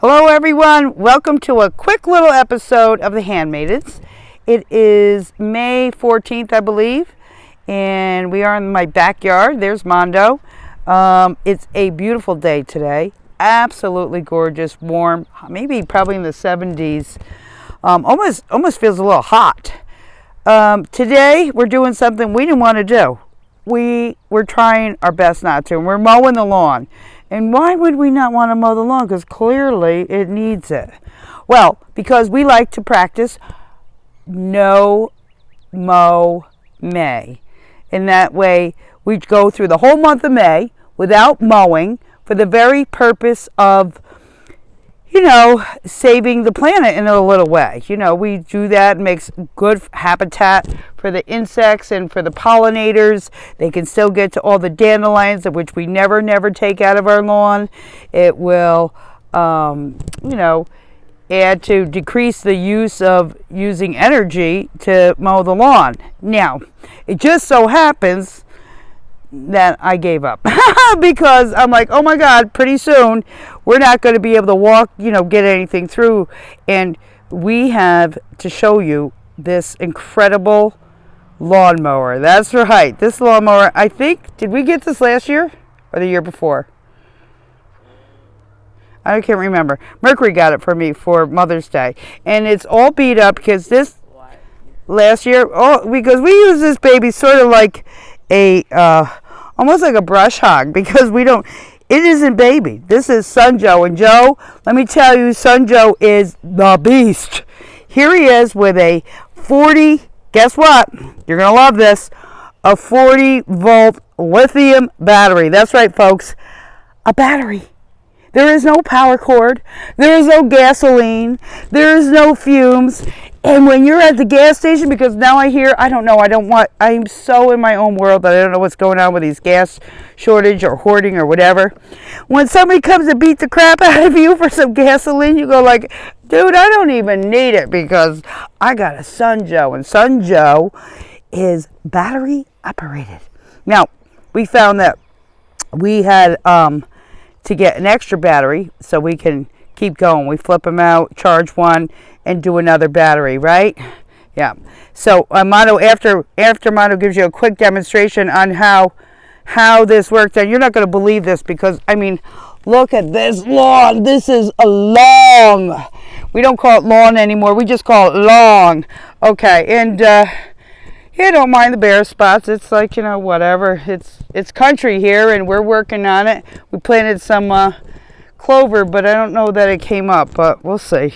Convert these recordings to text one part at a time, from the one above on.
Hello everyone, welcome to a quick little episode of the Handmaidens. It is May 14th, I believe, and we are in my backyard. There's Mando. It's a beautiful day today, absolutely gorgeous, warm, maybe probably in the 70s. Almost feels a little hot. Today we're doing something we didn't want to do. We're trying our best not to, and we're mowing the lawn. And why would we not want to mow the lawn? Because clearly it needs it. Well, because we like to practice no mow May. And that way we go through the whole month of May without mowing for the very purpose of, saving the planet in a little way. We do that. It makes good habitat for the insects and for the pollinators. They can still get to all the dandelions, of which we never take out of our lawn. It will, add to decrease the use of using energy to mow the lawn. Now, it just so happens that I gave up because I'm like, oh my God, pretty soon we're not going to be able to walk, get anything through. And we have to show you this incredible lawnmower. That's right. This lawnmower, I think, did we get this last year or the year before? I can't remember. Mercury got it for me for Mother's Day. And it's all beat up because this last year, because we use this baby sort of like a almost like a brush hog, because it isn't baby. This is Son Joe, and Joe, let me tell you, Son Joe is the beast. Here he is with a 40, guess what? You're gonna love this, a 40-volt lithium battery. That's right, folks, a battery. There is no power cord. There is no gasoline. There is no fumes. And when you're at the gas station, because now I'm so in my own world that I don't know what's going on with these gas shortage or hoarding or whatever. When somebody comes to beat the crap out of you for some gasoline, you go like, dude, I don't even need it because I got a Son Joe. And Son Joe is battery operated. Now, we found that we had to get an extra battery so we can keep going. We flip them out, charge one, and do another battery, right? Yeah. So Mando, after Mando gives you a quick demonstration on how this works, and you're not going to believe this because, look at this lawn. This is a lawn. We don't call it lawn anymore. We just call it long. Okay, and don't mind the bare spots. It's like, whatever. It's country here, and we're working on it. We planted some clover, but I don't know that it came up, but we'll see.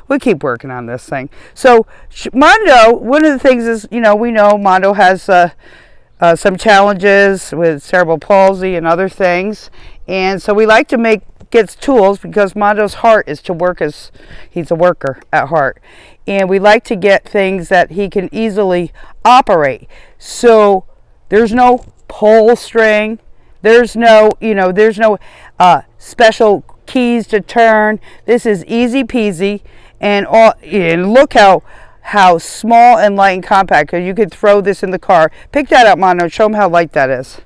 We'll keep working on this thing. So Mando, one of the things is, we know Mando has some challenges with cerebral palsy and other things, and so we like to get tools because Mando's heart is to work he's a worker at heart, and we like to get things that he can easily operate. So there's no pull string, there's no special keys to turn. This is easy peasy, and look how small and light and compact. You could throw this in the car. Pick that up, Mando. Show them how light that is.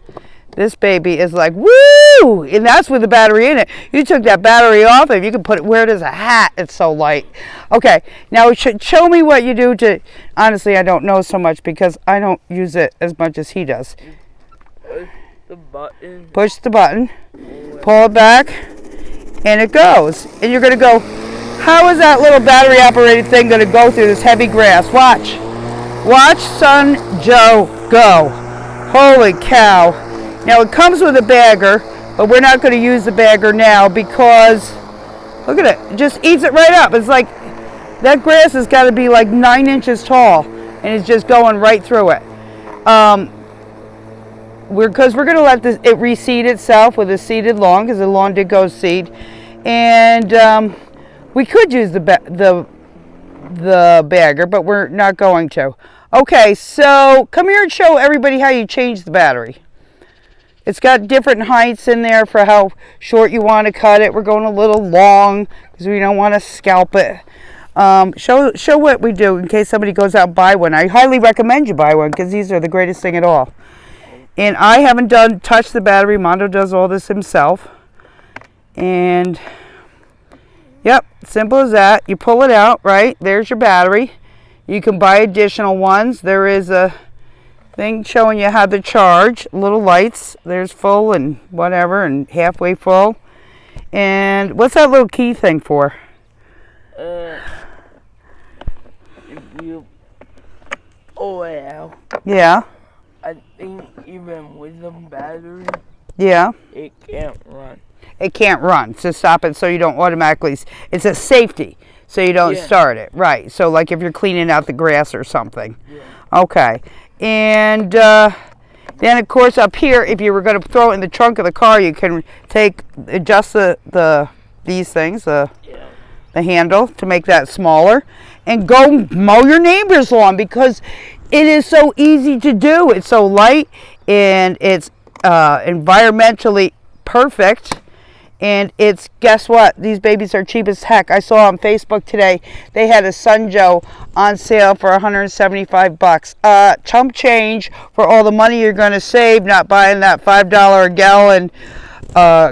This baby is like, woo! And that's with the battery in it. You took that battery off, and you can wear it as a hat. It's so light. Okay, now show me what you do to, honestly, I don't know so much because I don't use it as much as he does. Push the button. Pull it back, and it goes. And you're going to go, how is that little battery operated thing going to go through this heavy grass? Watch Son Joe go. Holy cow. Now it comes with a bagger, but we're not going to use the bagger now because, look at it just eats it right up. It's like, that grass has got to be like 9 inches tall, and it's just going right through it. Because we're going to let it reseed itself with a seeded lawn, because the lawn did go seed. And we could use the bagger, but we're not going to. Okay, so come here and show everybody how you change the battery. It's got different heights in there for how short you want to cut it. We're going a little long because we don't want to scalp it. Show what we do in case somebody goes out and buy one. I highly recommend you buy one because these are the greatest thing at all. And I haven't touched the battery. Mando does all this himself. And Yep, simple as that. You pull it out, right? There's your battery. You can buy additional ones. There is a thing showing you how to charge. Little lights. There's full and whatever and halfway full. And what's that little key thing for? If you oil. Yeah. I think even with the battery, Yeah. it can't run. It can't run to stop it so you don't automatically, it's a safety so you don't start it. Right. So like if you're cleaning out the grass or something. Yeah. Okay. And then of course up here, if you were going to throw it in the trunk of the car, you can adjust these things, the handle to make that smaller, and go mow your neighbor's lawn because it is so easy to do. It's so light and it's environmentally perfect. And it's, guess what? These babies are cheap as heck. I saw on Facebook today, they had a Sunjo on sale for $175. Chump change for all the money you're going to save, not buying that $5 a gallon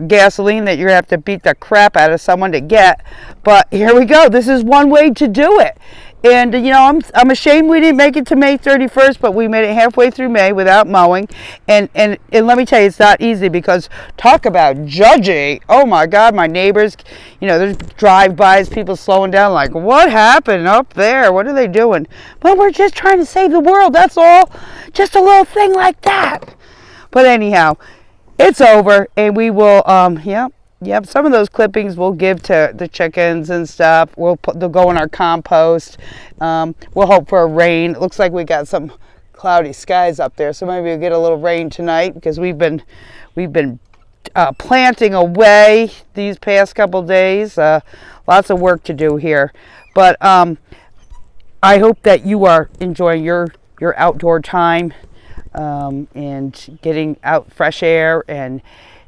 gasoline that you're going to have to beat the crap out of someone to get. But here we go. This is one way to do it. And, you know, I'm ashamed we didn't make it to May 31st, but we made it halfway through May without mowing. And let me tell you, it's not easy because talk about judgy. Oh, my God, my neighbors, you know, there's drive-bys, people slowing down like, what happened up there? What are they doing? Well, we're just trying to save the world. That's all. Just a little thing like that. But anyhow, it's over, and we will, Yep, some of those clippings we'll give to the chickens and stuff. They'll go in our compost. We'll hope for a rain. It looks like we got some cloudy skies up there, so maybe we'll get a little rain tonight because we've been planting away these past couple days. Lots of work to do here, but I hope that you are enjoying your outdoor time and getting out fresh air and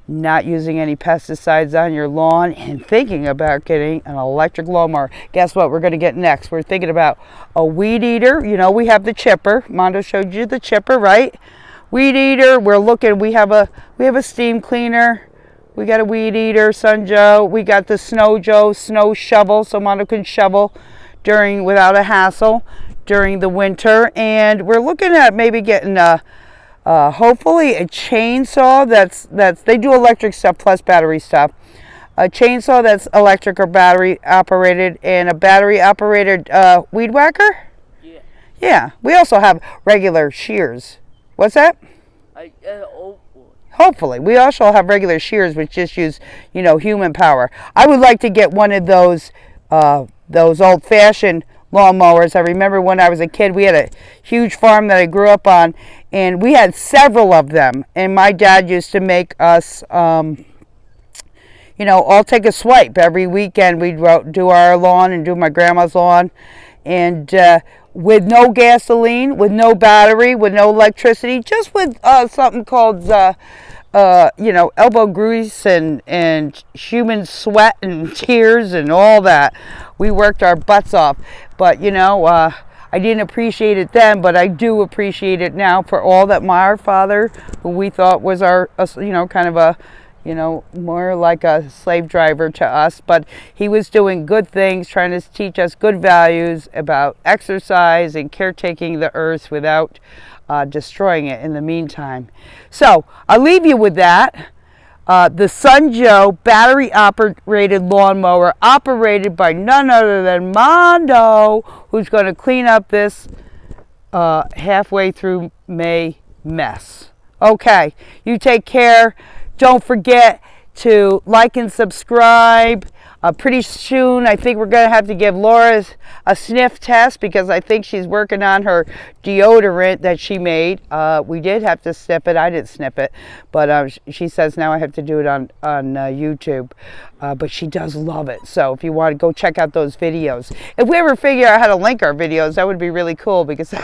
not using any pesticides on your lawn and thinking about getting an electric lawnmower. Guess what we're going to get next? We're thinking about a weed eater. You know, we have the chipper. Mando showed you the chipper, right? Weed eater. We're looking. We have a steam cleaner. We got a weed eater, Sunjo. We got the snow shovel, so Mando can shovel without a hassle during the winter. And we're looking at maybe getting hopefully a chainsaw that's they do electric stuff plus battery stuff. A chainsaw that's electric or battery operated, and a battery operated weed whacker. Yeah. We also have regular shears. What's that? Hopefully. We also have regular shears which just use, you know, human power. I would like to get one of those old-fashioned lawnmowers. I remember when I was a kid, we had a huge farm that I grew up on, and we had several of them. And my dad used to make us, you know, all take a swipe every weekend. We'd do our lawn and do my grandma's lawn, and with no gasoline, with no battery, with no electricity, just with something called, you know, elbow grease and human sweat and tears and all that. We worked our butts off. But, you know, I didn't appreciate it then, but I do appreciate it now for all that our father, who we thought was our, you know, kind of a, you know, more like a slave driver to us. But he was doing good things, trying to teach us good values about exercise and caretaking the earth without destroying it in the meantime. So I'll leave you with that. The Sunjo battery-operated lawnmower, operated by none other than Mando, who's going to clean up this halfway through May mess. Okay, you take care. Don't forget to like and subscribe. Pretty soon, I think we're going to have to give Laura a sniff test because I think she's working on her deodorant that she made. We did have to sniff it. I didn't sniff it, but she says now I have to do it on YouTube. But she does love it. So if you want to go check out those videos. If we ever figure out how to link our videos, that would be really cool because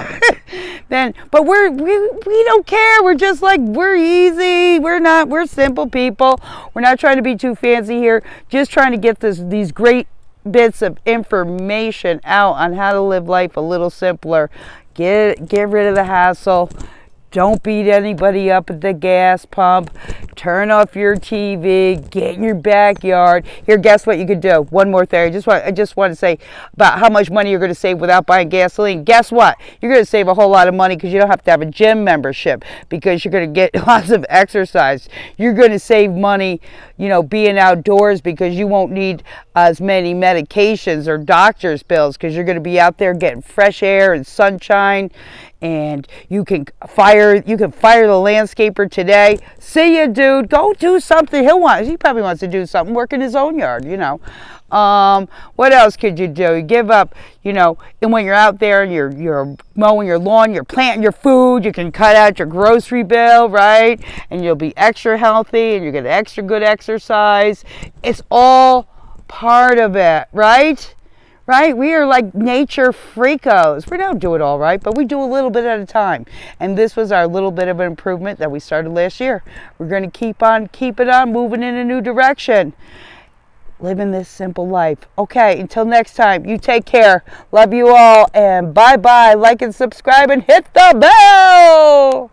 then, but we don't care. We're just like, we're easy. We're simple people. We're not trying to be too fancy here. Just trying to get these great bits of information out on how to live life a little simpler. Get rid of the hassle. Don't beat anybody up at the gas pump. Turn off your TV. Get in your backyard. Here, guess what you could do? One more thing. I just want to say about how much money you're going to save without buying gasoline. Guess what? You're going to save a whole lot of money because you don't have to have a gym membership, because you're going to get lots of exercise. You're going to save money, being outdoors, because you won't need as many medications or doctor's bills, because you're going to be out there getting fresh air and sunshine. And you can fire the landscaper today. See ya, dude. Go do something. He probably wants to do something, work in his own yard, What else could you do? You give up, and when you're out there and you're mowing your lawn, you're planting your food, you can cut out your grocery bill, right? And you'll be extra healthy, and you're getting extra good exercise. It's all part of it, right? Right? We are like nature freakos. We don't do it all right, but we do a little bit at a time. And this was our little bit of an improvement that we started last year. We're going to keep it on, moving in a new direction. Living this simple life. Okay, until next time, you take care. Love you all, and bye-bye. Like and subscribe and hit the bell.